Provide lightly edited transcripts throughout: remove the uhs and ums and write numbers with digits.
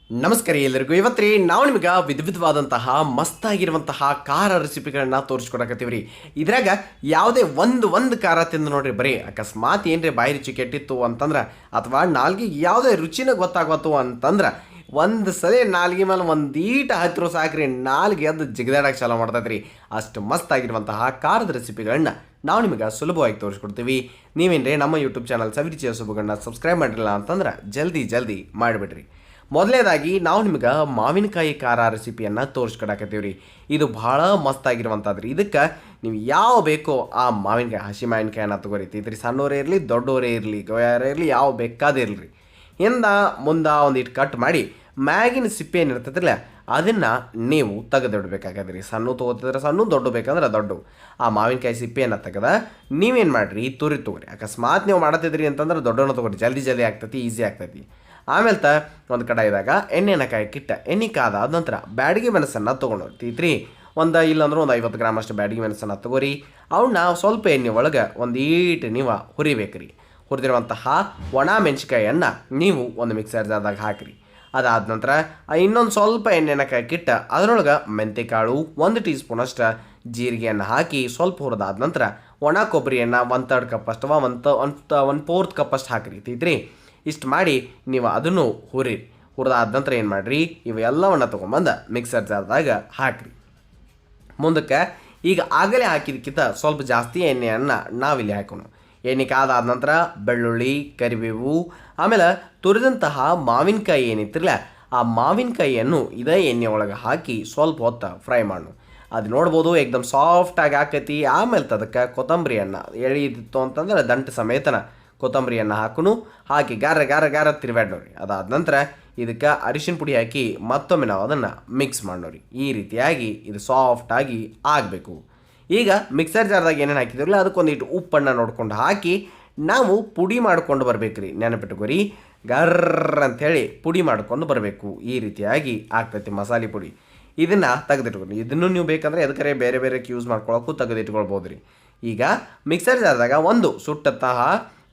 ನಮಸ್ಕಾರ ಎಲ್ಲರಿಗೂ. ಇವತ್ತು ನಾವು ನಿಮಗೆ ವಿಧವಾದಂತಹ ಮಸ್ತಾಗಿರುವಂತಹ ಖಾರ ರೆಸಿಪಿಗಳನ್ನ ತೋರಿಸ್ಕೊಡಕತ್ತೀವ್ರಿ. ಇದ್ರಾಗ ಯಾವುದೇ ಒಂದು ಖಾರ ತಿಂದು ನೋಡ್ರಿ, ಬರೀ ಅಕಸ್ಮಾತ್ ಏನ್ರಿ ಬಾಯಿ ರುಚಿ ಕೆಟ್ಟಿತ್ತು ಅಂತಂದ್ರೆ, ಅಥವಾ ನಾಲ್ಗಿಗೆ ಯಾವುದೇ ರುಚಿನ ಗೊತ್ತಾಗತ್ತು ಅಂತಂದ್ರೆ, ಒಂದು ಸಲ ನಾಲ್ಗೆ ಮೇಲೆ ಒಂದೀಟ ಹತ್ತಿರ ಸಾಕ್ರಿ, ನಾಲ್ಗೆ ಅದು ಜಿಗದಾಡಕ್ಕೆ ಚಾಲೂ ಮಾಡ್ತೈತ್ರಿ. ಅಷ್ಟು ಮಸ್ತಾಗಿರುವಂತಹ ಖಾರದ ರೆಸಿಪಿಗಳನ್ನ ನಾವು ನಿಮಗೆ ಸುಲಭವಾಗಿ ತೋರಿಸ್ಕೊಡ್ತೀವಿ. ನೀವೇನ್ರಿ ನಮ್ಮ ಯೂಟ್ಯೂಬ್ ಚಾನಲ್ ಸವಿರುಚಿಯ ಸುಬುಗಳನ್ನ ಸಬ್ಸ್ಕ್ರೈಬ್ ಮಾಡಿರಲಿಲ್ಲ ಅಂತಂದ್ರೆ ಜಲ್ದಿ ಮಾಡಿಬಿಡ್ರಿ. ಮೊದಲನೇದಾಗಿ ನಾವು ನಿಮ್ಗೆ ಮಾವಿನಕಾಯಿ ಖಾರ ರೆಸಿಪಿಯನ್ನು ತೋರಿಸ್ಕೊಡಕತ್ತೀವಿ. ಇದು ಭಾಳ ಮಸ್ತಾಗಿರುವಂಥದ್ದು ರೀ. ಇದಕ್ಕೆ ನೀವು ಯಾವ ಬೇಕೋ ಆ ಮಾವಿನಕಾಯಿ, ಹಸಿ ಮಾವಿನಕಾಯಿನ ತೊಗೊರಿತೈತ್ರಿ. ಸಣ್ಣವರೇ ಇರಲಿ, ದೊಡ್ಡವರೇ ಇರಲಿ, ಗೋಯಾರೇ ಇರಲಿ, ಯಾವ ಬೇಕಾದೇ ಇರಲಿ, ಮುಂದೆ ಒಂದಿಟ್ಟು ಕಟ್ ಮಾಡಿ ಮ್ಯಾಗಿನ ಸಿಪ್ಪೆ ಏನಿರ್ತೈತಿಲ್ಲ ಅದನ್ನು ನೀವು ತೆಗೆದಿಡ್ಬೇಕಾಗದ್ರಿ. ಸಣ್ಣ ತೊಗೋತಿದ್ರೆ ಸಣ್ಣ, ದೊಡ್ಡ ಬೇಕಂದ್ರೆ ದೊಡ್ಡ. ಆ ಮಾವಿನಕಾಯಿ ಸಿಪ್ಪೆಯನ್ನು ತೆಗೆದ ನೀವೇನು ಮಾಡಿರಿ, ತೊಗೊರಿ. ಅಕಸ್ಮಾತ್ ನೀವು ಮಾಡತ್ತಿದ್ರಿ ಅಂತಂದ್ರೆ ದೊಡ್ಡನ ತೊಗೊರಿ, ಜಲ್ದಿ ಆಗ್ತೈತಿ, ಈಸಿ ಆಗ್ತೈತಿ. ಆಮೇಲೆ ಒಂದು ಕಡಾಯಿದಾಗ ಎಣ್ಣೆನ ಕಾಯಕ್ಕಿಟ್ಟ, ಎಣ್ಣೆ ಕಾದಾದ ನಂತರ ಬ್ಯಾಡಿಗೆ ಮೆಣಸನ್ನು ತೊಗೊಂಡೋಗ್ತೈತ್ರಿ. ಇಲ್ಲಾಂದ್ರೆ ಒಂದು 50 ಗ್ರಾಮ್ ಅಷ್ಟು ಬ್ಯಾಡಿಗೆ ಮೆಣಸನ್ನು ತೊಗೊರಿ. ಅವನ್ನ ಸ್ವಲ್ಪ ಎಣ್ಣೆ ಒಳಗೆ ಒಂದೀಟು ನೀವು ಹುರಿಬೇಕ್ರಿ. ಹುರಿದಿರುವಂತಹ ಒಣ ಮೆಣಸಿಕಾಯನ್ನು ನೀವು ಒಂದು ಮಿಕ್ಸರ್ ಜಾರ್ದಾಗ ಹಾಕಿರಿ. ಅದಾದ ನಂತರ ಇನ್ನೊಂದು ಸ್ವಲ್ಪ ಎಣ್ಣೆನ ಕಾಯಕ್ಕಿಟ್ಟ ಅದರೊಳಗೆ ಮೆಂತೆಕಾಳು 1 ಟೀ ಸ್ಪೂನಷ್ಟು ಜೀರಿಗೆಯನ್ನು ಹಾಕಿ ಸ್ವಲ್ಪ ಹುರಿದಾದ ನಂತರ ಒಣ ಕೊಬ್ಬರಿಯನ್ನು 1/3 ಕಪ್ ಅಷ್ಟು, 1/4 ಕಪ್ ಅಷ್ಟು ಹಾಕಿರಿ. ಇಷ್ಟು ಮಾಡಿ ನೀವು ಅದನ್ನು ಹುರಿದಾದ ನಂತರ ಏನು ಮಾಡಿರಿ, ಇವೆಲ್ಲವನ್ನು ತೊಗೊಂಬಂದು ಮಿಕ್ಸರ್ ಜಾರ್ದಾಗ ಹಾಕಿರಿ. ಮುಂದಕ್ಕೆ ಈಗ ಆಗಲೇ ಹಾಕಿದಕ್ಕಿಂತ ಸ್ವಲ್ಪ ಜಾಸ್ತಿ ಎಣ್ಣೆಯನ್ನು ನಾವಿಲ್ಲಿ ಹಾಕೋಣ. ಎಣ್ಣೆ ಕಾದಾದ ನಂತರ ಬೆಳ್ಳುಳ್ಳಿ, ಕರಿಬೇವು, ಆಮೇಲೆ ತುರಿದಂತಹ ಮಾವಿನಕಾಯಿ ಏನಿತ್ತಿರಲ್ಲ ಆ ಮಾವಿನಕಾಯಿಯನ್ನು ಇದೇ ಎಣ್ಣೆ ಒಳಗೆ ಹಾಕಿ ಸ್ವಲ್ಪ ಹೊತ್ತು ಫ್ರೈ ಮಾಡೋಣ. ಅದು ನೋಡ್ಬೋದು ಏಕದಮ್ ಸಾಫ್ಟಾಗಿ ಹಾಕೈತಿ. ಆಮೇಲೆ ಅದಕ್ಕೆ ಕೊತ್ತಂಬರಿಯನ್ನು ಎಳಿದಿತ್ತು ಅಂತಂದ್ರೆ ದಂಟು ಸಮೇತನ ಕೊತ್ತಂಬರಿಯನ್ನು ಹಾಕಿ ಗಾರ ತಿರುವಾಡೋರಿ. ಅದಾದ ನಂತರ ಇದಕ್ಕೆ ಅರಿಶಿನ ಪುಡಿ ಹಾಕಿ ಮತ್ತೊಮ್ಮೆ ನಾವು ಅದನ್ನು ಮಿಕ್ಸ್ ಮಾಡೋರಿ. ಈ ರೀತಿಯಾಗಿ ಇದು ಸಾಫ್ಟಾಗಿ ಆಗಬೇಕು. ಈಗ ಮಿಕ್ಸರ್ ಜಾರ್ದಾಗ ಏನೇನು ಹಾಕಿದ್ರಲ್ಲ ಅದಕ್ಕೊಂದಿಟ್ಟು ಉಪ್ಪನ್ನು ನೋಡ್ಕೊಂಡು ಹಾಕಿ ನಾವು ಪುಡಿ ಮಾಡ್ಕೊಂಡು ಬರಬೇಕ್ರಿ. ನೆನಪಿಟ್ಟುಕೊರಿ, ಗರ್ರ ಅಂಥೇಳಿ ಪುಡಿ ಮಾಡ್ಕೊಂಡು ಬರಬೇಕು. ಈ ರೀತಿಯಾಗಿ ಆಗ್ತೈತಿ ಮಸಾಲೆ ಪುಡಿ. ಇದನ್ನು ತೆಗೆದಿಟ್ಕೊರಿ. ಇದನ್ನು ನೀವು ಬೇಕಂದರೆ ಎದಕ್ಕರೆ ಬೇರೆ ಯೂಸ್ ಮಾಡ್ಕೊಳ್ಳೋಕ್ಕೂ ತೆಗೆದಿಟ್ಕೊಳ್ಬೋದು ರೀ. ಈಗ ಮಿಕ್ಸರ್ ಜಾರ್ದಾಗ ಒಂದು ಸುಟ್ಟಂತಹ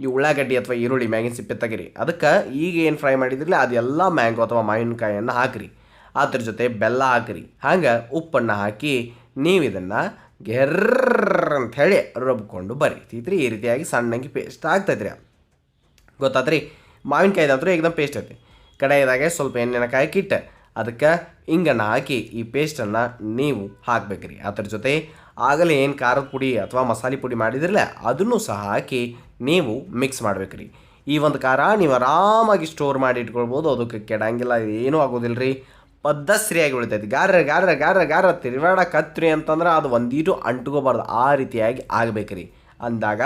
ಈ ಉಳ್ಳಾಗಡ್ಡಿ ಅಥವಾ ಈರುಳ್ಳಿ ಮ್ಯಾಗಿನ ಸಿಪ್ಪೆ ತೆಗಿರಿ. ಅದಕ್ಕೆ ಈಗ ಏನು ಫ್ರೈ ಮಾಡಿದ್ರಲ್ಲ ಅದೆಲ್ಲ ಮ್ಯಾಂಗೋ ಅಥವಾ ಮಾವಿನಕಾಯಿಯನ್ನು ಹಾಕಿರಿ. ಅದ್ರ ಜೊತೆ ಬೆಲ್ಲ ಹಾಕಿರಿ. ಹಂಗೆ ಉಪ್ಪನ್ನು ಹಾಕಿ ನೀವು ಇದನ್ನು ಗೆರ್ರ ಅಂಥೇಳಿ ರುಬ್ಕೊಂಡು ಬರೀತೀತ್ರಿ. ಈ ರೀತಿಯಾಗಿ ಸಣ್ಣಂಗೆ ಪೇಸ್ಟ್ ಆಗ್ತೈತ್ರಿ. ಗೊತ್ತಾತ್ರಿ, ಮಾವಿನಕಾಯಿದಂತೂ ಏಕದಮ್ ಪೇಸ್ಟ್ ಐತಿ. ಕಡಾಯಿದಾಗೆ ಸ್ವಲ್ಪ ಎಣ್ಣೆನ ಕಾಯಕ್ಕಿಟ್ಟು ಅದಕ್ಕೆ ಹಿಂಗನ್ನು ಹಾಕಿ ಈ ಪೇಸ್ಟನ್ನು ನೀವು ಹಾಕಬೇಕ್ರಿ. ಅದ್ರ ಜೊತೆ ಆಗಲೇ ಏನು ಖಾರದ ಪುಡಿ ಅಥವಾ ಮಸಾಲೆ ಪುಡಿ ಮಾಡಿದ್ರಲ್ಲ ಅದನ್ನು ಸಹ ಹಾಕಿ ನೀವು ಮಿಕ್ಸ್ ಮಾಡ್ಬೇಕ್ರಿ. ಈ ಒಂದು ಖಾರ ನೀವು ಆರಾಮಾಗಿ ಸ್ಟೋರ್ ಮಾಡಿ ಇಟ್ಕೊಳ್ಬೋದು. ಅದಕ್ಕೆ ಕೆಡಂಗಿಲ್ಲ, ಏನೂ ಆಗೋದಿಲ್ಲ ರೀ. ಪದ್ದಸರಿಯಾಗಿ ಉಳಿತೈತಿ. ಗಾರ ತಿರುವಾಡಕತ್ರಿ ಅಂತಂದ್ರೆ ಅದು ಒಂದೀಟು ಅಂಟ್ಕೋಬಾರ್ದು, ಆ ರೀತಿಯಾಗಿ ಆಗಬೇಕ್ರಿ. ಅಂದಾಗ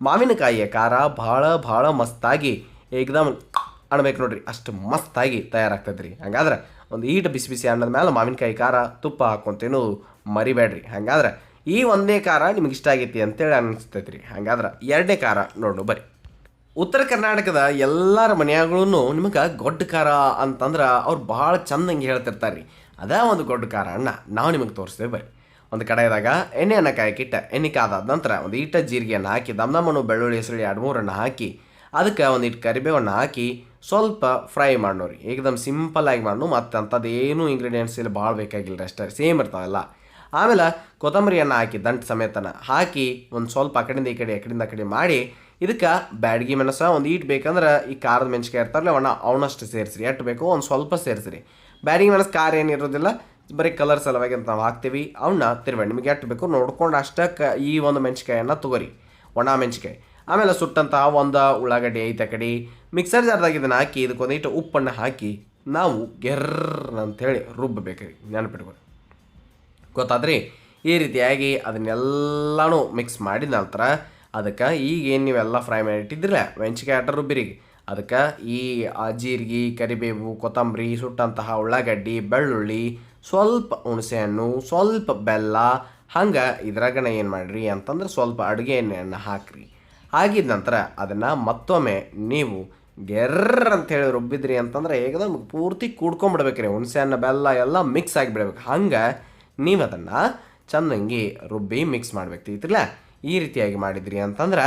ಮಾವಿನಕಾಯಿಯ ಖಾರ ಭಾಳ ಮಸ್ತಾಗಿ ಏಕದಮ್ ಅಣ್ಬೇಕು ನೋಡ್ರಿ, ಅಷ್ಟು ಮಸ್ತಾಗಿ ತಯಾರಾಗ್ತೈತೆ ರೀ. ಹಂಗಾದ್ರೆ ಒಂದು ಈಟು ಬಿಸಿ ಅನ್ನದ ಮೇಲೆ ಮಾವಿನಕಾಯಿ ಖಾರ ತುಪ್ಪ ಹಾಕ್ಕೊಂತೇನು ಮರಿಬೇಡ್ರಿ. ಹಂಗಾದ್ರೆ ಈ ಒಂದೇ ಖಾರ ನಿಮ್ಗೆ ಇಷ್ಟ ಆಗೈತಿ ಅಂತೇಳಿ ಅನಿಸ್ತೈತೆ ರೀ. ಹಂಗಾದ್ರೆ ಎರಡನೇ ಖಾರ ನೋಡು ಬರ್ರಿ. ಉತ್ತರ ಕರ್ನಾಟಕದ ಎಲ್ಲರ ಮನೆಯಾಗೂ ನಿಮಗೆ ಗೊಡ್ಡ ಖಾರ ಅಂತಂದ್ರೆ ಅವ್ರು ಭಾಳ ಚಂದಂಗೆ ಹೇಳ್ತಿರ್ತಾರೆ ರೀ. ಅದೇ ಒಂದು ಗೊಡ್ಡ ಖಾರ ಅಣ್ಣ ನಾವು ನಿಮಗೆ ತೋರಿಸ್ತೇವೆ ಬರ್ರಿ. ಒಂದು ಕಡೆಯದಾಗ ಎಣ್ಣೆಯನ್ನು ಕಾಯಕ್ಕಿಟ್ಟ, ಎಣ್ಣೆ ಕಾದಾದ ನಂತರ ಒಂದು ಈಟ ಜೀರಿಗೆಯನ್ನು ಹಾಕಿ, ದಮ್ದಮ್ಮನು ಬೆಳ್ಳುಳ್ಳಿ ಹೆಸರು 2-3 ಹಾಕಿ ಅದಕ್ಕೆ ಒಂದಿಟ್ಟು ಕರಿಬೇವನ್ನು ಹಾಕಿ ಸ್ವಲ್ಪ ಫ್ರೈ ಮಾಡೋರಿ. ಏಕದಮ್ ಸಿಂಪಲ್ಲಾಗಿ ಮಾಡು. ಮತ್ತು ಅಂಥದ್ದೇನು ಇಂಗ್ರೀಡಿಯೆಂಟ್ಸ್ ಇಲ್ಲಿ ಭಾಳ ಬೇಕಾಗಿಲ್ಲ, ಅಷ್ಟೇ ಸೇಮ್ ಇರ್ತಾವೆಲ್ಲ. ಆಮೇಲೆ ಕೊತ್ತಂಬರಿಯನ್ನು ಹಾಕಿ ದಂಟು ಸಮೇತನ ಹಾಕಿ ಒಂದು ಸ್ವಲ್ಪ ಆ ಕಡೆಯಿಂದ ಈ ಕಡೆ ಮಾಡಿ ಇದಕ್ಕೆ ಬ್ಯಾಡಗಿ ಮೆಣಸು ಒಂದು ಈಟ್ ಬೇಕಂದ್ರೆ ಈ ಖಾರದ ಮೆಣಸಿಕಾಯಿ ಇರ್ತಾರಲ್ಲ ಅವನಷ್ಟು ಸೇರಿಸ್ರಿ. ಎಷ್ಟು ಬೇಕೋ ಒಂದು ಸ್ವಲ್ಪ ಸೇರಿಸ್ರಿ. ಬ್ಯಾಡಗಿ ಮೆಣಸು ಖಾರ ಏನಿರೋದಿಲ್ಲ, ಬರೀ ಕಲರ್ ಸಲುವಾಗಿ ಅಂತ ನಾವು ಹಾಕ್ತೀವಿ. ಅವನ್ನ ತಿರುವೇಳಿ ನಿಮಗೆ ಎಷ್ಟು ಬೇಕೋ ನೋಡ್ಕೊಂಡು ಅಷ್ಟಕ್ಕೆ ಈ ಒಂದು ಮೆಣಸಿಕಾಯನ್ನು ತೊಗೊರಿ, ಒಣ ಮೆಣಸಿಕಾಯಿ. ಆಮೇಲೆ ಸುಟ್ಟಂತಹ ಒಂದು ಉಳ್ಳಾಗಡ್ಡಿ ಐತೆ ಕಡೆ ಮಿಕ್ಸರ್ ಜಾರ್ದಾಗ ಇದನ್ನು ಹಾಕಿ ಇದಕ್ಕೊಂದಿಟ್ಟು ಉಪ್ಪನ್ನು ಹಾಕಿ ನಾವು ಗೆರ್ರ ಅಂಥೇಳಿ ರುಬ್ಬಬೇಕ್ರಿ. ನೆನಪಿಟ್ಕೊರಿ, ಗೊತ್ತಾದ್ರಿ. ಈ ರೀತಿಯಾಗಿ ಅದನ್ನೆಲ್ಲನೂ ಮಿಕ್ಸ್ ಮಾಡಿದ ನಂತರ ಅದಕ್ಕೆ ಈಗೇನು ನೀವೆಲ್ಲ ಫ್ರೈ ಮಾಡಿಟ್ಟಿದ್ದಿಲ್ಲ ಮೆಣಸಿಕಾಯಿ ಆಟ ರುಬ್ಬಿರಿಗೆ, ಅದಕ್ಕೆ ಈ ಜೀರಿಗೆ, ಕರಿಬೇವು, ಕೊತ್ತಂಬರಿ, ಸುಟ್ಟಂತಹ ಉಳ್ಳಾಗಡ್ಡಿ, ಬೆಳ್ಳುಳ್ಳಿ, ಸ್ವಲ್ಪ ಹುಣಸೆಹಣ್ಣು, ಸ್ವಲ್ಪ ಬೆಲ್ಲ, ಹಂಗೆ ಇದ್ರಾಗನ ಏನು ಮಾಡಿರಿ ಅಂತಂದ್ರೆ ಸ್ವಲ್ಪ ಅಡುಗೆ ಎಣ್ಣೆಯನ್ನು ಹಾಕಿರಿ. ಆಗಿದ ನಂತರ ಅದನ್ನು ಮತ್ತೊಮ್ಮೆ ನೀವು ಗೆರ್ರ ಅಂಥೇಳಿ ರುಬ್ಬಿದ್ರಿ ಅಂತಂದ್ರೆ ಏಕದಮ್ ಪೂರ್ತಿ ಕೂಡ್ಕೊಂಬಿಡ್ಬೇಕ್ರಿ. ಹುಣಸೆಹಣ್ಣು, ಬೆಲ್ಲ ಎಲ್ಲ ಮಿಕ್ಸ್ ಆಗಿಬಿಡ್ಬೇಕು. ಹಂಗೆ ನೀವು ಅದನ್ನು ಚೆನ್ನಾಗಿ ರುಬ್ಬಿ ಮಿಕ್ಸ್ ಮಾಡ್ಬೇಕಿತ್ತಿಲ್ಲ. ಈ ರೀತಿಯಾಗಿ ಮಾಡಿದ್ರಿ ಅಂತಂದ್ರೆ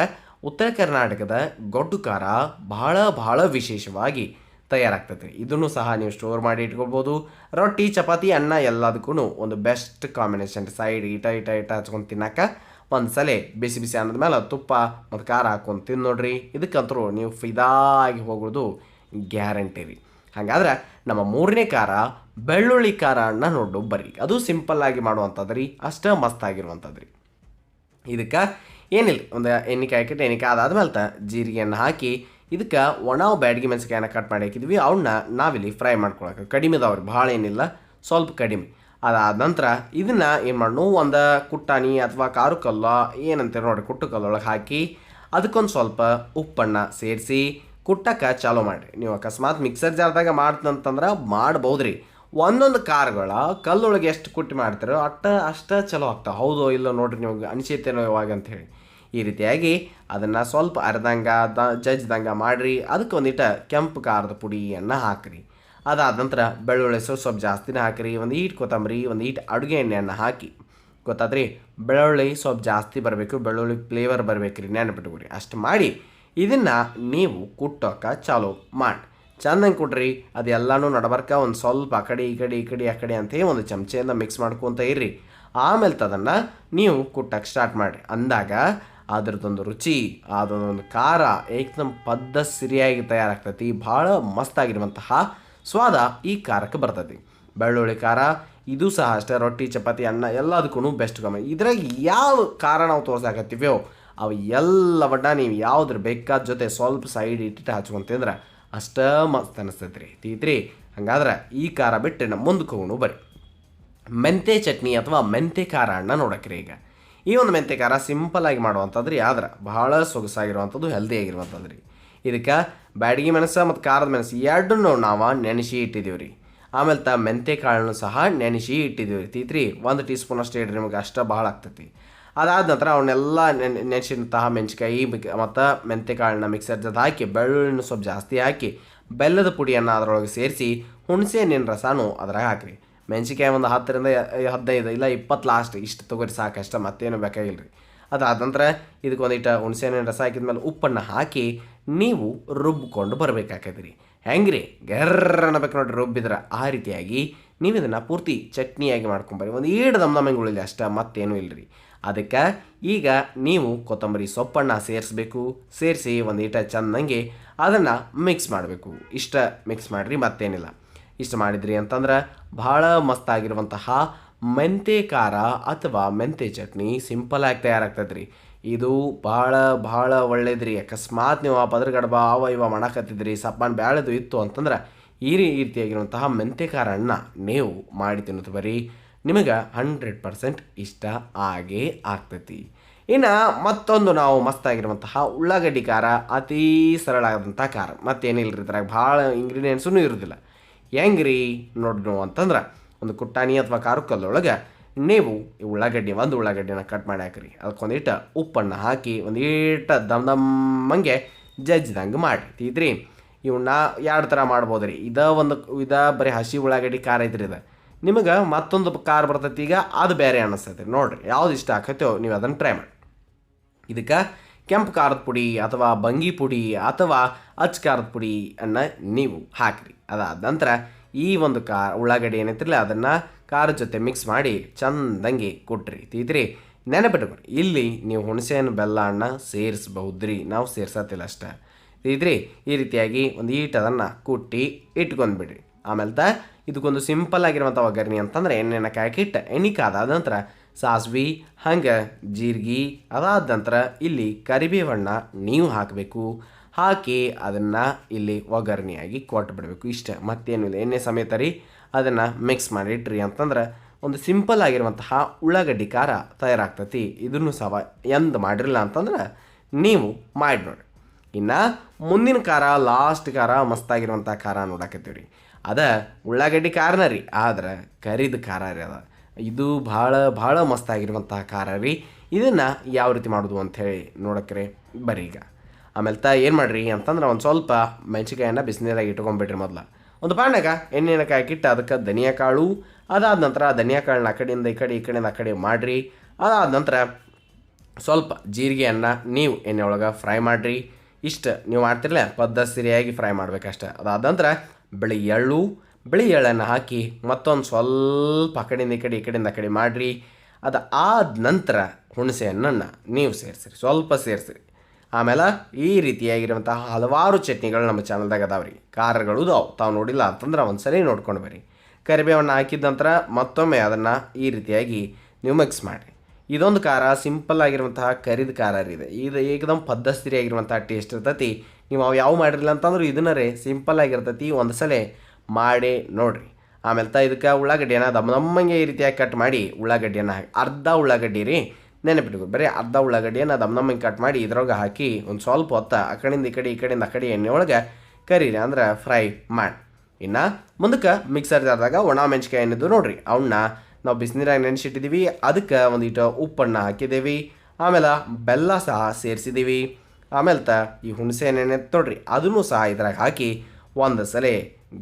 ಉತ್ತರ ಕರ್ನಾಟಕದ ಗೊಡ್ಡು ಖಾರ ಭಾಳ ವಿಶೇಷವಾಗಿ ತಯಾರಾಗ್ತೈತೆ. ಇದನ್ನು ಸಹ ನೀವು ಸ್ಟೋರ್ ಮಾಡಿ ಇಟ್ಕೊಳ್ಬೋದು. ರೊಟ್ಟಿ ಚಪಾತಿ ಅನ್ನ ಎಲ್ಲದಕ್ಕೂ ಒಂದು ಬೆಸ್ಟ್ ಕಾಂಬಿನೇಷನ್. ಸೈಡ್ ಇಟ ಹಚ್ಕೊಂಡು ತಿನ್ನಕ್ಕೆ ಒಂದು ಸಲ ಬಿಸಿ ಬಿಸಿ ಅನ್ನದ ಮೇಲೆ ತುಪ್ಪ ಮತ್ತು ಖಾರ ಹಾಕ್ಕೊಂಡು ತಿಂದು ನೋಡ್ರಿ. ಇದಕ್ಕಂತರೂ ನೀವು ಫಿದಾಗಿ ಹೋಗೋದು ಗ್ಯಾರಂಟಿ ರೀ. ಹಾಗಾದ್ರೆ ನಮ್ಮ ಮೂರನೇ ಖಾರ ಬೆಳ್ಳುಳ್ಳಿ ಖಾರ ಅನ್ನ ನೋಡು ಬರ್ರಿ. ಅದು ಸಿಂಪಲ್ಲಾಗಿ ಮಾಡುವಂಥದ್ದು ರೀ, ಅಷ್ಟೇ ಮಸ್ತಾಗಿರುವಂಥದ್ದು ರೀ. ಇದಕ್ಕೆ ಏನಿಲ್ಲ, ಒಂದು ಎಣ್ಣೆ ಕಾಯ್ಕಿಟ್ಟು ಎಣ್ಣೆ ಅದಾದ್ಮೇಲೆ ಜೀರಿಗೆಯನ್ನು ಹಾಕಿ ಇದಕ್ಕೆ ಒಣ ಬ್ಯಾಡಗಿ ಮೆಣಸಿಕಾಯನ್ನ ಕಟ್ ಮಾಡಿ ಹಾಕಿದ್ವಿ. ಅವನ್ನ ನಾವಿಲ್ಲಿ ಫ್ರೈ ಮಾಡ್ಕೊಳಕ್ಕೆ ಕಡಿಮೆ ಇದಾವ್ರಿ, ಭಾಳ ಏನಿಲ್ಲ, ಸ್ವಲ್ಪ ಕಡಿಮೆ. ಅದಾದ ನಂತರ ಇದನ್ನು ಏನು ಮಾಡೋಣ, ಒಂದು ಕುಟ್ಟಾಣಿ ಅಥವಾ ಖಾರ ಕಲ್ಲ ಏನಂತೀರಿ ನೋಡಿರಿ, ಕುಟ್ಟು ಕಲ್ಲೊಳಗೆ ಹಾಕಿ ಅದಕ್ಕೊಂದು ಸ್ವಲ್ಪ ಉಪ್ಪನ್ನು ಸೇರಿಸಿ ಕುಟ್ಟಕ್ಕೆ ಚಾಲೂ ಮಾಡಿರಿ. ನೀವು ಅಕಸ್ಮಾತ್ ಮಿಕ್ಸರ್ ಜಾರ್ದಾಗ ಮಾಡ್ತಂತಂದ್ರೆ ಮಾಡ್ಬೋದು ರೀ. ಒಂದೊಂದು ಖಾರಗಳ ಕಲ್ಲೊಳಗೆ ಎಷ್ಟು ಕುಟ್ಟಿ ಮಾಡ್ತೀರೋ ಅಷ್ಟೇ ಚಲೋ ಆಗ್ತಾವೆ. ಹೌದು ಇಲ್ಲೋ ನೋಡಿರಿ, ನಿಮಗೆ ಅನಿಸೈತೇನೋ ಇವಾಗ ಅಂಥೇಳಿ. ಈ ರೀತಿಯಾಗಿ ಅದನ್ನು ಸ್ವಲ್ಪ ಅರ್ಧಂಗೆ ಜಜ್ದಂಗೆ ಮಾಡಿರಿ. ಅದಕ್ಕೆ ಒಂದಿಟ್ಟು ಕೆಂಪು ಖಾರದ ಪುಡಿಯನ್ನು ಹಾಕಿರಿ. ಅದಾದ ನಂತರ ಬೆಳ್ಳುಳ್ಳಿ ಸ್ವಲ್ಪ ಜಾಸ್ತಿನೇ ಹಾಕಿರಿ. ಒಂದು ಈಟ್ ಕೊತ್ತಂಬರಿ, ಒಂದು ಈಟ್ ಅಡುಗೆ ಎಣ್ಣೆಯನ್ನು ಹಾಕಿ, ಗೊತ್ತಾದ್ರಿ, ಬೆಳ್ಳುಳ್ಳಿ ಸ್ವಲ್ಪ ಜಾಸ್ತಿ ಬರಬೇಕು, ಬೆಳ್ಳುಳ್ಳಿ ಫ್ಲೇವರ್ ಬರಬೇಕು ರೀ, ನೆನಪಿಟ್ಕೊರಿ. ಅಷ್ಟು ಮಾಡಿ ಇದನ್ನು ನೀವು ಕುಟ್ಟೋಕೆ ಚಾಲೂ ಮಾಡಿ ಚೆಂದಂಗೆ ಕೊಡ್ರಿ. ಅದೆಲ್ಲನೂ ನಡಬರ್ಕ ಒಂದು ಸ್ವಲ್ಪ ಆ ಕಡೆ ಈ ಕಡೆ ಅಂತೇಳಿ ಒಂದು ಚಮಚೆಯಿಂದ ಮಿಕ್ಸ್ ಮಾಡ್ಕೊತ ಇರ್ರಿ. ಆಮೇಲೆ ಅದನ್ನು ನೀವು ಕುಟ್ಟಕ್ಕೆ ಸ್ಟಾರ್ಟ್ ಮಾಡಿರಿ. ಅಂದಾಗ ಅದರದ್ದೊಂದು ರುಚಿ, ಅದೊಂದು ಖಾರ ಏಕದಮ್ ಸಿರಿಯಾಗಿ ತಯಾರಾಗ್ತೈತಿ. ಭಾಳ ಮಸ್ತಾಗಿರುವಂತಹ ಸ್ವಾದ ಈ ಖಾರಕ್ಕೆ ಬರ್ತೈತಿ. ಬೆಳ್ಳುಳ್ಳಿ ಖಾರ ಇದು ಸಹ ಅಷ್ಟೇ, ರೊಟ್ಟಿ ಚಪಾತಿ ಅನ್ನ ಎಲ್ಲದಕ್ಕೂ ಬೆಸ್ಟ್ ಕಮ್ಮಿ. ಇದ್ರಾಗ ಯಾವ ಖಾರ ನಾವು ತೋರ್ಸಾಕತ್ತೀವೋ ಅವು ಎಲ್ಲವನ್ನ ನೀವು ಯಾವ್ದ್ರ ಬೇಕಾದ ಜೊತೆ ಸ್ವಲ್ಪ ಸೈಡ್ ಇಟ್ಟಿಟ್ಟು ಹಚ್ಕೊಂತಿದ್ರೆ ಅಷ್ಟೇ ಮಸ್ತ್ ಅನಿಸ್ತೈತೆ ರೀ. ತೀತ್ರಿ ಹಂಗಾದ್ರೆ ಈ ಖಾರ ಬಿಟ್ಟು ನಮ್ಮ ಮುಂದಕ್ಕೆ ಹೋಗೋಣ ಬರ್ರಿ. ಮೆಂತೆ ಚಟ್ನಿ ಅಥವಾ ಮೆಂತೆ ಖಾರ ಅನ್ನ ನೋಡಕ್ರಿ. ಈಗ ಈ ಒಂದು ಮೆಂತೆ ಖಾರ ಸಿಂಪಲ್ಲಾಗಿ ಮಾಡುವಂಥದ್ದು ರೀ, ಆದ್ರೆ ಭಾಳ ಸೊಗಸಾಗಿರುವಂಥದ್ದು, ಹೆಲ್ದಿ ಆಗಿರುವಂಥದ್ದು ರೀ. ಇದಕ್ಕೆ ಬ್ಯಾಡಗಿ ಮೆಣಸು ಮತ್ತು ಖಾರದ ಮೆಣಸು ಎರಡನ್ನೂ ನಾವು ನೆನೆಸಿ ಇಟ್ಟಿದ್ದೀವಿ ರೀ. ಆಮೇಲೆ ಮೆಂತೆ ಕಾಳನ್ನು ಸಹ ನೆನೆಸಿ ಇಟ್ಟಿದ್ದೀವಿ ರೀ. ತೀತ್ರಿ 1 ಟೀ ಸ್ಪೂನ್ ಅಷ್ಟೇ ಇಡ್ರಿ, ನಿಮಗೆ ಅಷ್ಟೇ ಭಾಳ ಆಗ್ತೈತಿ. ಅದಾದ ನಂತರ ಅವನ್ನೆಲ್ಲ ನೆನೆಸಿದಂತಹ ಮೆಣಸಿಕಾಯಿ ಮತ್ತು ಮೆಂತೆ ಕಾಳನ್ನ ಮಿಕ್ಸರ್ ಜೊತೆ ಹಾಕಿ ಬೆಳ್ಳುಳ್ಳಿನೂ ಸ್ವಲ್ಪ ಜಾಸ್ತಿ ಹಾಕಿ ಬೆಲ್ಲದ ಪುಡಿಯನ್ನು ಅದರೊಳಗೆ ಸೇರಿಸಿ ಹುಣಸೆ ಹಣ್ಣಿನ ರಸನೂ ಅದ್ರಾಗ ಹಾಕಿರಿ. ಮೆಣಸಿಕಾಯಿ ಒಂದು 10ರಿಂದ 15 ಇಲ್ಲ 20 ಲಾಸ್ಟ್ ಇಷ್ಟು ತೊಗೊರಿ ಸಾಕಷ್ಟು, ಮತ್ತೇನು ಬೇಕಾಗಿಲ್ಲ ರೀ. ಅದಾದ ನಂತರ ಇದಕ್ಕೊಂದಿಟ್ಟು ಹುಣಸೆ ಹಣ್ಣಿನ ರಸ ಹಾಕಿದ್ಮೇಲೆ ಉಪ್ಪನ್ನು ಹಾಕಿ ನೀವು ರುಬ್ಕೊಂಡು ಬರಬೇಕಾಕೈತಿ ರೀ. ಹೆಂಗೆ ರೀ ಗರ್ರ ಅನ್ನಬೇಕು ನೋಡ್ರಿ ರುಬ್ಬಿದ್ರೆ. ಆ ರೀತಿಯಾಗಿ ನೀವು ಇದನ್ನು ಪೂರ್ತಿ ಚಟ್ನಿಯಾಗಿ ಮಾಡ್ಕೊಂಬರ್ರಿ. ಒಂದು ಈಡು ದಮ್ದಂಗೆ ಉಳಿಲಿ ಅಷ್ಟೇ, ಮತ್ತೇನೂ ಇಲ್ಲ ರೀ. ಅದಕ್ಕೆ ಈಗ ನೀವು ಕೊತ್ತಂಬರಿ ಸೊಪ್ಪನ್ನು ಸೇರಿಸಿ ಒಂದು ಈಟ ಚೆಂದಂಗೆ ಅದನ್ನು ಮಿಕ್ಸ್ ಮಾಡಬೇಕು. ಇಷ್ಟ ಮಿಕ್ಸ್ ಮಾಡಿರಿ, ಮತ್ತೇನಿಲ್ಲ. ಇಷ್ಟು ಮಾಡಿದ್ರಿ ಅಂತಂದ್ರೆ ಭಾಳ ಮಸ್ತಾಗಿರುವಂತಹ ಮೆಂತೆ ಖಾರ ಅಥವಾ ಮೆಂತೆ ಚಟ್ನಿ ಸಿಂಪಲ್ಲಾಗಿ ತಯಾರಾಗ್ತದೆ ರೀ. ಇದು ಭಾಳ ಒಳ್ಳೇದ್ರಿ. ಅಕಸ್ಮಾತ್ ನೀವು ಆ ಪದರಗಡಬ ಅವ ಇವ ಮಾಡಕತ್ತಿದ್ರಿ, ಸಪ್ಪನ್ ಬ್ಯಾಳೆದು ಇತ್ತು ಅಂತಂದ್ರೆ ಈ ರೀತಿಯಾಗಿರುವಂತಹ ಮೆಂತೆ ಖಾರನ್ನ ನೀವು ಮಾಡಿ ತಿನ್ನೋದು ಬರೀ, ನಿಮಗೆ 100% ಇಷ್ಟ ಆಗೇ ಆಗ್ತೈತಿ. ಇನ್ನು ಮತ್ತೊಂದು ನಾವು ಮಸ್ತಾಗಿರುವಂತಹ ಉಳ್ಳಾಗಡ್ಡಿ ಖಾರ, ಅತೀ ಸರಳಾದಂಥ ಖಾರ, ಮತ್ತೇನಿಲ್ಲ ರೀ. ಇದ್ರಾಗ ಭಾಳ ಇಂಗ್ರೀಡಿಯೆಂಟ್ಸೂ ಇರೋದಿಲ್ಲ. ಹೆಂಗೆ ರೀ ನೋಡ್ರಿ ಅಂತಂದ್ರೆ ಒಂದು ಕುಟ್ಟಾಣಿ ಅಥವಾ ಖಾರ ಕಲ್ಲೊಳಗೆ ನೀವು ಒಂದು ಉಳ್ಳಾಗಡ್ಡಿನ ಕಟ್ ಮಾಡಿ ಹಾಕಿರಿ. ಅದಕ್ಕೊಂದಿಟ್ಟು ಉಪ್ಪನ್ನು ಹಾಕಿ ಒಂದೀಟ ದಮ್ದಂಗೆ ಜಜ್ದಂಗೆ ಮಾಡಿ ತೀದ್ರಿ. ಇವನ್ನ 2 ಥರ ಮಾಡ್ಬೋದು ರೀ. ಇದ ಬರೀ ಹಸಿ ಉಳ್ಳಾಗಡ್ಡಿ ಖಾರ ಐತ್ರಿ. ಇದು ನಿಮಗೆ ಮತ್ತೊಂದು ಖಾರ ಬರ್ತೈತಿ, ಈಗ ಅದು ಬೇರೆ ಅನ್ನಿಸ್ತೈತಿ. ನೋಡಿರಿ ಯಾವ್ದು ಇಷ್ಟ ಆಕೈತೋ ನೀವು ಅದನ್ನು ಟ್ರೈ ಮಾಡಿ. ಇದಕ್ಕೆ ಕೆಂಪು ಖಾರದ ಪುಡಿ ಅಥವಾ ಬಂಗಿ ಪುಡಿ ಅಥವಾ ಅಚ್ಚ ಖಾರದ ಪುಡಿ ನೀವು ಹಾಕಿರಿ. ಅದಾದ ನಂತರ ಈ ಒಂದು ಉಳ್ಳಾಗಡ್ಡಿ ಏನೈತಿರಲ್ಲ ಅದನ್ನು ಖಾರದ ಜೊತೆ ಮಿಕ್ಸ್ ಮಾಡಿ ಚಂದಂಗೆ ಕೊಟ್ರಿ. ತೀತ್ರಿ ನೆನಪಿಟ್ಕೊರಿ, ಇಲ್ಲಿ ನೀವು ಹುಣಸೆಹಣ್ಣು ಬೆಲ್ಲ ಸೇರಿಸ್ಬಹುದ್ರಿ, ನಾವು ಸೇರ್ಸತ್ತಿಲ್ಲ ಅಷ್ಟೇ. ತೀತ್ರಿ ಈ ರೀತಿಯಾಗಿ ಒಂದು ಅದನ್ನು ಕುಟ್ಟಿ ಇಟ್ಕೊಂಡ್ಬಿಡ್ರಿ. ಆಮೇಲೆ ಇದಕ್ಕೊಂದು ಸಿಂಪಲ್ ಆಗಿರುವಂಥ ಒಗ್ಗರಣೆ ಅಂತಂದ್ರೆ ಎಣ್ಣೆನ ಕಾಯ್ಕಿಟ್ಟು ಎಣ್ಣೆ ಕಾದಾದ ನಂತರ ಸಾಸ್ವೆ ಹಂಗೆ ಜೀರಿಗೆ, ಅದಾದ ನಂತರ ಇಲ್ಲಿ ಕರಿಬೇವನ್ನ ನೀವು ಹಾಕಬೇಕು. ಹಾಕಿ ಅದನ್ನು ಇಲ್ಲಿ ಒಗ್ಗರಣೆಯಾಗಿ ಕೊಟ್ಬಿಡ್ಬೇಕು. ಇಷ್ಟೇ, ಮತ್ತೇನು ಇಲ್ಲ. ಎಣ್ಣೆ ಸಮೇತ ರೀ ಅದನ್ನು ಮಿಕ್ಸ್ ಮಾಡಿಟ್ರಿ ಅಂತಂದ್ರೆ ಒಂದು ಸಿಂಪಲ್ ಆಗಿರುವಂತಹ ಉಳ್ಳಾಗಡ್ಡಿ ಖಾರ ತಯಾರಾಗ್ತೈತಿ. ಇದನ್ನು ಸಹ ಎಂದು ಮಾಡಿರಲಿಲ್ಲ ಅಂತಂದ್ರೆ ನೀವು ಮಾಡಿ ನೋಡಿ. ಇನ್ನು ಮುಂದಿನ ಖಾರ, ಲಾಸ್ಟ್ ಖಾರ, ಮಸ್ತಾಗಿರುವಂಥ ಖಾರ ನೋಡಾಕತ್ತೀವಿ ರೀ. ಉಳ್ಳಾಗಡ್ಡಿ ಖಾರನ ರೀ, ಆದ್ರೆ ಕರಿದ ಖಾರ ರೀ. ಇದು ಭಾಳ ಮಸ್ತಾಗಿರುವಂತಹ ಖಾರ ರೀ. ಇದನ್ನು ಯಾವ ರೀತಿ ಮಾಡೋದು ಅಂಥೇಳಿ ನೋಡಕ್ರೆ ಬರ್ರಿ ಈಗ. ಆಮೇಲೆ ಏನು ಮಾಡಿರಿ ಅಂತಂದ್ರೆ ಒಂದು ಸ್ವಲ್ಪ ಮೆಣಸಿಕಾಯನ್ನು ಬಿಸಿನೀರಾಗಿ ಇಟ್ಕೊಂಡ್ಬಿಡ್ರಿ. ಮೊದಲು ಒಂದು ಪಾಂಡಾಗ ಎಣ್ಣೆನ ಕಾಯ್ಕಿಟ್ಟು ಅದಕ್ಕೆ ಧನಿಯಾ ಕಾಳು, ಅದಾದ ನಂತರ ಧನಿಯಾ ಕಾಳನ್ನ ಆ ಕಡೆಯಿಂದ ಈ ಕಡೆಯಿಂದ ಆ ಕಡೆ ಮಾಡಿರಿ. ಅದಾದ ನಂತರ ಸ್ವಲ್ಪ ಜೀರಿಗೆಯನ್ನು ನೀವು ಎಣ್ಣೆ ಒಳಗೆ ಫ್ರೈ ಮಾಡಿರಿ. ಇಷ್ಟು ನೀವು ಮಾಡ್ತಿರಲ್ಲ ಪದ್ಧತಿಯಾಗಿ ಫ್ರೈ ಮಾಡಬೇಕಷ್ಟೆ. ಅದಾದ ನಂತರ ಬಿಳಿ ಎಳ್ಳನ್ನು ಹಾಕಿ ಮತ್ತೊಂದು ಸ್ವಲ್ಪ ಆ ಕಡೆಯಿಂದ ಈ ಕಡೆಯಿಂದ ಆ ಕಡೆ ಮಾಡಿರಿ. ಅದು ಆದ ನಂತರ ಹುಣಸೆ ಹಣ್ಣನ್ನು ನೀವು ಸೇರಿಸಿರಿ, ಸ್ವಲ್ಪ ಸೇರಿಸಿರಿ. ಆಮೇಲೆ ಈ ರೀತಿಯಾಗಿರುವಂತಹ ಹಲವಾರು ಚಟ್ನಿಗಳು ನಮ್ಮ ಚಾನಲ್ದಾಗ ಅದಾವೆ ರೀ, ಖಾರಗಳು ಅದಾವೆ. ತಾವು ನೋಡಿಲ್ಲ ಅಂತಂದ್ರೆ ಒಂದು ಸರಿ ನೋಡ್ಕೊಂಡು ಬರ್ರಿ. ಕರಿಬೇವನ್ನು ಹಾಕಿದ ನಂತರ ಮತ್ತೊಮ್ಮೆ ಅದನ್ನು ಈ ರೀತಿಯಾಗಿ ನೀವು ಮಿಕ್ಸ್ ಮಾಡಿರಿ. ಇದೊಂದು ಖಾರ ಸಿಂಪಲ್ ಆಗಿರುವಂತಹ ಕರಿದ ಖಾರ ಇದೆ. ಇದು ಏಕದಮ್ ಪದ್ಧತಿ ಆಗಿರುವಂತಹ ಟೇಸ್ಟ್ ಇರ್ತೈತಿ. ನೀವು ಅವು ಯಾವ ಮಾಡಿರಲಿಲ್ಲ ಅಂತಂದ್ರೆ ಇದನ್ನರೇ ಸಿಂಪಲ್ ಆಗಿರ್ತೈತಿ, ಒಂದು ಸಲ ಮಾಡಿ ನೋಡಿರಿ. ಆಮೇಲೆ ಇದಕ್ಕೆ ಉಳ್ಳಾಗಡ್ಡಿಯನ್ನು ದಮ್ಮಂಗೆ ಈ ರೀತಿಯಾಗಿ ಕಟ್ ಮಾಡಿ ಉಳ್ಳಾಗಡ್ಡಿಯನ್ನು ಹಾಕಿ, ಅರ್ಧ ಉಳ್ಳಾಗಡ್ಡಿ ರೀ ನೆನಪಿಟ್ಕೊ, ಬರೀ ಅರ್ಧ ಉಳ್ಳಾಗಡ್ಡಿಯನ್ನು ದಮ್ಮಂಗೆ ಕಟ್ ಮಾಡಿ ಇದ್ರೊಳಗೆ ಹಾಕಿ ಒಂದು ಸ್ವಲ್ಪ ಹೊತ್ತು ಆ ಕಡೆಯಿಂದ ಈ ಕಡೆಯಿಂದ ಆ ಕಡೆ ಎಣ್ಣೆ ಒಳಗೆ ಕರೀರಿ, ಅಂದ್ರೆ ಫ್ರೈ ಮಾಡಿ. ಇನ್ನು ಮುಂದಕ್ಕೆ ಮಿಕ್ಸರ್ ಜಾರ್ದಾಗ ಒಣ ಮೆಣಸಿಕಾಯಿ ಏನಿದ್ದು ನೋಡಿರಿ, ಅವನ್ನ ನಾವು ಬಿಸಿನೀರಾಗ ನೆನೆಸಿಟ್ಟಿದ್ದೀವಿ. ಅದಕ್ಕೆ ಒಂದಿಟ್ಟು ಉಪ್ಪನ್ನು ಹಾಕಿದ್ದೀವಿ, ಆಮೇಲೆ ಬೆಲ್ಲ ಸಹ ಸೇರಿಸಿದ್ದೀವಿ. ಆಮೇಲೆ ಈ ಹುಣಸೆ ಹಣ್ಣು ನೋಡ್ರಿ ಅದನ್ನು ಸಹ ಇದ್ರಾಗ ಹಾಕಿ ಒಂದು ಸಲ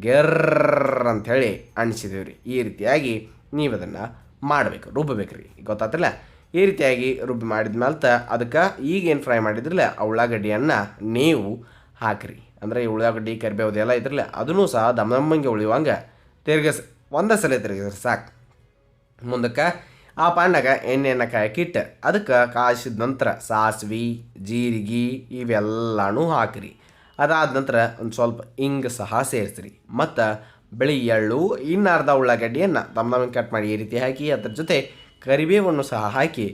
ಗೆರ್ರ ಅಂಥೇಳಿ ಅಣಿಸಿದ್ದೀವಿ ರೀ. ಈ ರೀತಿಯಾಗಿ ನೀವು ಅದನ್ನು ಮಾಡಬೇಕು, ರುಬ್ಬಬೇಕು ರೀ, ಗೊತ್ತಾತಲ್ಲ. ಈ ರೀತಿಯಾಗಿ ರುಬ್ಬಿ ಮಾಡಿದ್ಮೇಲೆ ಅದಕ್ಕೆ ಈಗೇನು ಫ್ರೈ ಮಾಡಿದ್ರಲ್ಲ ಆ ಉಳ್ಳಾಗಡ್ಡಿಯನ್ನು ನೀವು ಹಾಕಿರಿ. ಅಂದರೆ ಈ ಉಳ್ಳಾಗಡ್ಡಿ ಕರಿಬೇವು ಎಲ್ಲ ಇದ್ರಲ್ಲ ಅದನ್ನು ಸಹ ದಮ್ಮಂಗೆ ಉಳಿಯುವಂಗೆ ತಿರ್ಗಿಸಿ, ಒಂದೇ ಸಲ ತಿರ್ಗಿಸ್ರಿ ಸಾಕು. ಮುಂದಕ್ಕೆ ಆ ಪಾಂಡಾಗ ಎಣ್ಣೆಯನ್ನು ಕಾಯಕ್ಕಿಟ್ಟು ಅದಕ್ಕೆ ಕಾಯಿಸಿದ ನಂತರ ಸಾಸಿವೆ, ಜೀರಿಗೆ ಇವೆಲ್ಲನೂ ಹಾಕಿರಿ. ಅದಾದ ನಂತರ ಒಂದು ಸ್ವಲ್ಪ ಹಿಂಗೆ ಸಹ ಸೇರಿಸ್ರಿ. ಮತ್ತು ಬಿಳಿ ಎಳ್ಳು, ಇನ್ನು ಅರ್ಧ ಉಳ್ಳಾಗಡ್ಡಿಯನ್ನು ದಮ್ಮಂಗೆ ಕಟ್ ಮಾಡಿ ಈ ರೀತಿ ಹಾಕಿ ಅದ್ರ ಜೊತೆ ಕರಿಬೇವನ್ನು ಸಹ ಹಾಕಿ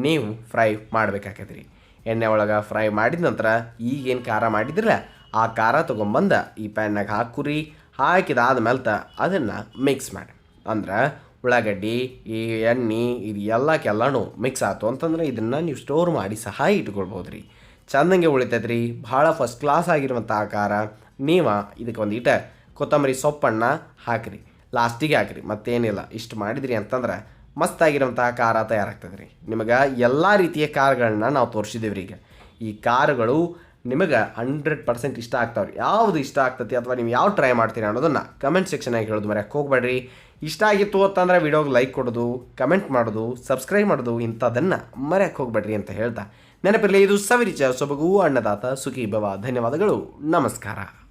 ನೀವು ಫ್ರೈ ಮಾಡಬೇಕಾಗತ್ತೆ ರೀ. ಎಣ್ಣೆ ಒಳಗೆ ಫ್ರೈ ಮಾಡಿದ ನಂತರ ಈಗೇನು ಖಾರ ಮಾಡಿದ್ರಲ್ಲ ಆ ಖಾರ ತೊಗೊಂಬಂದು ಈ ಪ್ಯಾನ್ನಾಗ ಹಾಕುರಿ. ಹಾಕಿದಾದ್ಮೇಲೆ ಅದನ್ನು ಮಿಕ್ಸ್ ಮಾಡಿ, ಅಂದ್ರೆ ಉಳ್ಳಾಗಡ್ಡಿ ಈ ಎಣ್ಣೆ ಇದು ಎಲ್ಲಕ್ಕೆಲ್ಲನೂ ಮಿಕ್ಸ್ ಆಯ್ತು ಅಂತಂದ್ರೆ ಇದನ್ನು ನೀವು ಸ್ಟೋರ್ ಮಾಡಿ ಸಹ ಇಟ್ಕೊಳ್ಬೋದು ರೀ. ಚೆಂದಂಗೆ ಉಳಿತೈತೆ ರೀ, ಭಾಳ ಫಸ್ಟ್ ಕ್ಲಾಸ್ ಆಗಿರುವಂಥ ಖಾರ. ನೀವು ಇದಕ್ಕೆ ಒಂದೀಟ ಕೊತ್ತಂಬರಿ ಸೊಪ್ಪನ್ನು ಹಾಕಿರಿ, ಲಾಸ್ಟಿಗೆ ಹಾಕಿರಿ, ಮತ್ತೇನಿಲ್ಲ. ಇಷ್ಟು ಮಾಡಿದ್ರಿ ಅಂತಂದ್ರೆ ಮಸ್ತಾಗಿರುವಂತಹ ಖಾರ ತಯಾರಾಗ್ತದೆ ರೀ. ನಿಮಗೆ ಎಲ್ಲ ರೀತಿಯ ಖಾರಗಳನ್ನ ನಾವು ತೋರಿಸಿದ್ದೀವಿ ರೀ. ಈಗ ಈ ಖಾರಗಳು ನಿಮಗೆ 100% ಇಷ್ಟ ಆಗ್ತಾವೆ ರೀ. ಯಾವುದು ಇಷ್ಟ ಆಗ್ತೈತಿ ಅಥವಾ ನೀವು ಯಾವ ಟ್ರೈ ಮಾಡ್ತೀರಿ ಅನ್ನೋದನ್ನು ಕಮೆಂಟ್ ಸೆಕ್ಷನಾಗಿ ಹೇಳೋದು ಮರೆಯೋಕ್ಕೆ ಹೋಗ್ಬೇಡ್ರಿ. ಇಷ್ಟ ಆಗಿತ್ತು ಅಂತಂದ್ರೆ ವಿಡಿಯೋಗೆ ಲೈಕ್ ಕೊಡೋದು, ಕಮೆಂಟ್ ಮಾಡೋದು, ಸಬ್ಸ್ಕ್ರೈಬ್ ಮಾಡೋದು ಇಂಥದ್ದನ್ನು ಮರೆಯೋಕ್ಕೆ ಹೋಗ್ಬೇಡ್ರಿ ಅಂತ ಹೇಳ್ತಾ ನೆನಪಿರಲಿ, ಇದು ಸವಿರಿಚ ಸೊಬಗು ಅನ್ನದಾತ ಸುಖಿ ಭವ. ಧನ್ಯವಾದಗಳು, ನಮಸ್ಕಾರ.